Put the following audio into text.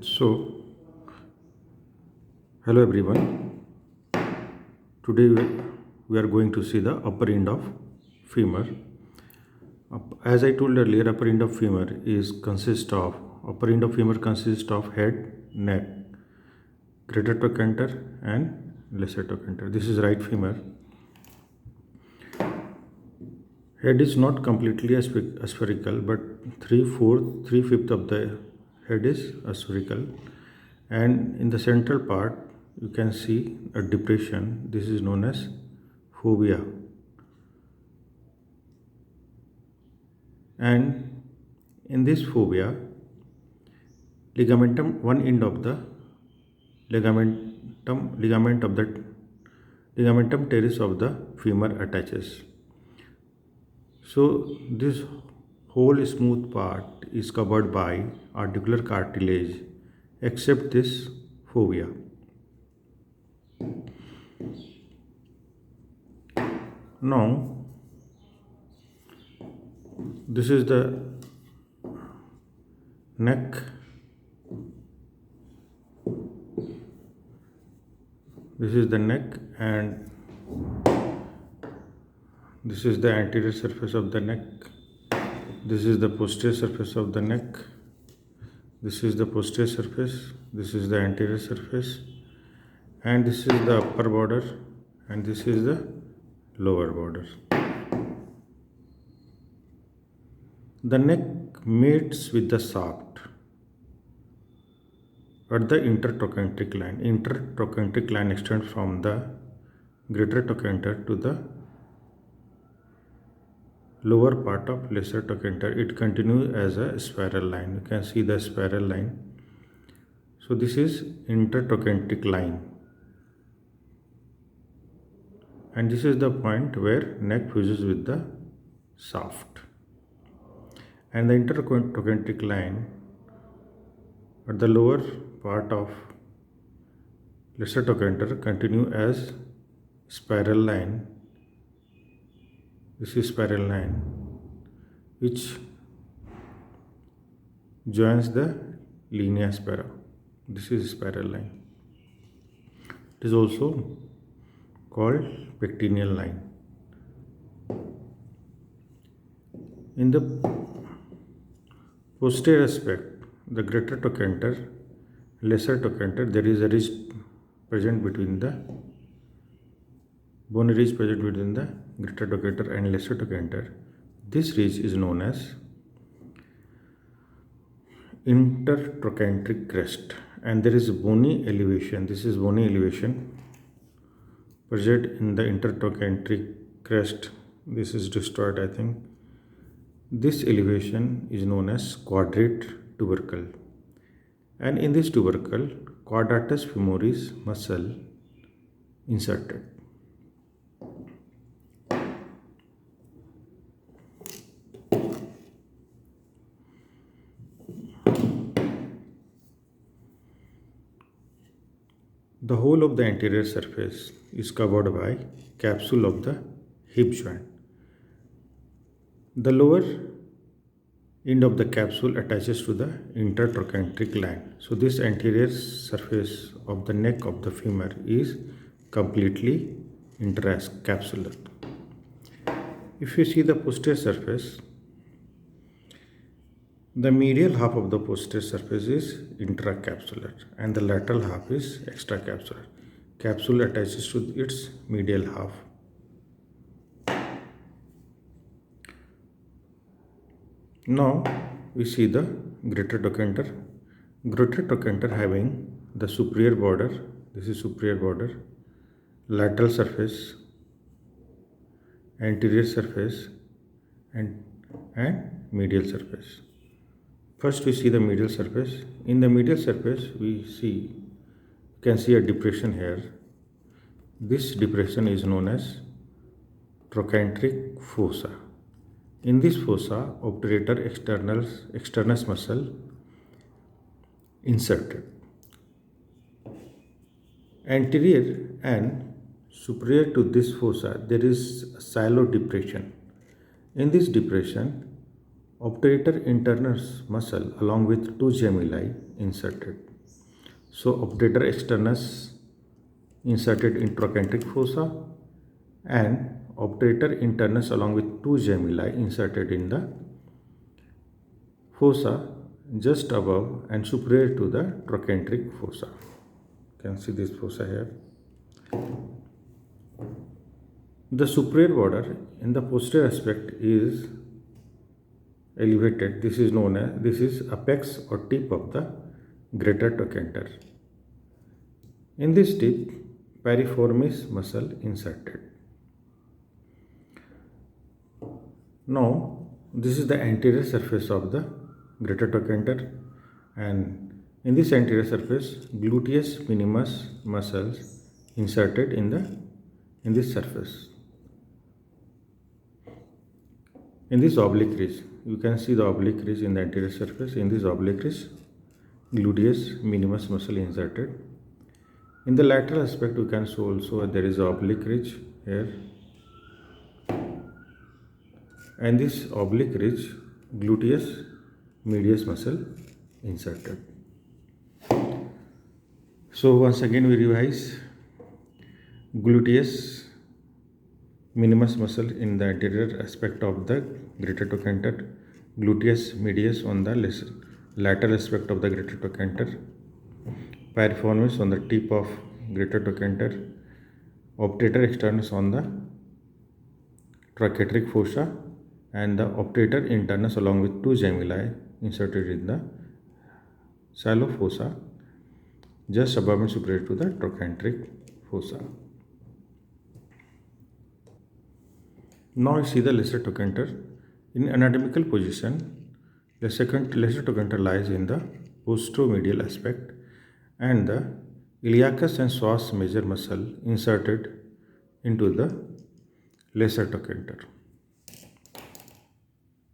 So, hello everyone. Today we are going to see the upper end of femur. As I told earlier, upper end of femur consists of head, neck, greater trochanter, and lesser trochanter. This is right femur. Head is not completely spherical, but 3/4, 3/5 of the head is spherical, and in the central part you can see a depression. This is known as fovea, and in this fovea, one end of the ligamentum teres of the femur attaches. So this whole smooth part is covered by articular cartilage except this fovea. Now this is the neck. This is the neck, and this is the anterior surface of the neck. This is the posterior surface of the neck. This is the posterior surface. This is the anterior surface, and this is the upper border, and this is the lower border. The neck meets with the shaft at the intertrochanteric line. Intertrochanteric line extends from the greater trochanter to the lower part of lesser trochanter. It continues as a spiral line. You can see the spiral line. So this is intertrochanteric line, and this is the point where neck fuses with the shaft. And the intertrochanteric line at the lower part of lesser trochanter continue as spiral line. This is spiral line which joins the linea spera. This is spiral line. It is also called pectineal line. In the posterior aspect, the greater trochanter, lesser trochanter, there is a ridge present between the bony ridge present between the greater trochanter and lesser trochanter. This ridge is known as intertrochanteric crest, and there is bony elevation. This is bony elevation present in the intertrochanteric crest. This is destroyed, I think. This elevation is known as quadrate tubercle, and in this tubercle, quadratus femoris muscle inserted. The whole of the anterior surface is covered by capsule of the hip joint. The lower end of the capsule attaches to the intertrochanteric line. So this anterior surface of the neck of the femur is completely intercapsular. If you see the posterior surface, the medial half of the posterior surface is intracapsular and the lateral half is extracapsular. Capsule attaches to its medial half. Now we see the greater trochanter. Greater trochanter having the superior border. This is superior border, lateral surface, anterior surface, and medial surface. First we see the medial surface. In the medial surface you can see a depression here. This depression is known as trochanteric fossa. In this fossa, obturator externus muscle inserted. Anterior and superior to this fossa, there is a silo depression. In this depression, obturator internus muscle along with two gemini inserted. So obturator externus inserted in trochanteric fossa and obturator internus along with two gemini inserted in the fossa just above and superior to the trochanteric fossa. You can see this fossa here. The superior border in the posterior aspect is elevated. This is apex or tip of the greater trochanter. In this tip, piriformis muscle inserted. Now, this is the anterior surface of the greater trochanter, and in this anterior surface, gluteus minimus muscles inserted in this surface. In this oblique ridge, you can see the oblique ridge in the anterior surface. In this oblique ridge, gluteus minimus muscle inserted. In the lateral aspect, you can see also there is oblique ridge here, and this oblique ridge, gluteus medius muscle inserted. So once again we revise: gluteus minimus muscle in the anterior aspect of the greater trochanter, gluteus medius on the lateral aspect of the greater trochanter, piriformis on the tip of greater trochanter, obturator externus on the trochanteric fossa, and the obturator internus along with two gemini inserted in the shallow fossa just above and superior to the trochanteric fossa. Now you see the lesser trochanter. In anatomical position, lesser trochanter lies in the posteromedial aspect, and the iliacus and psoas major muscle inserted into the lesser trochanter.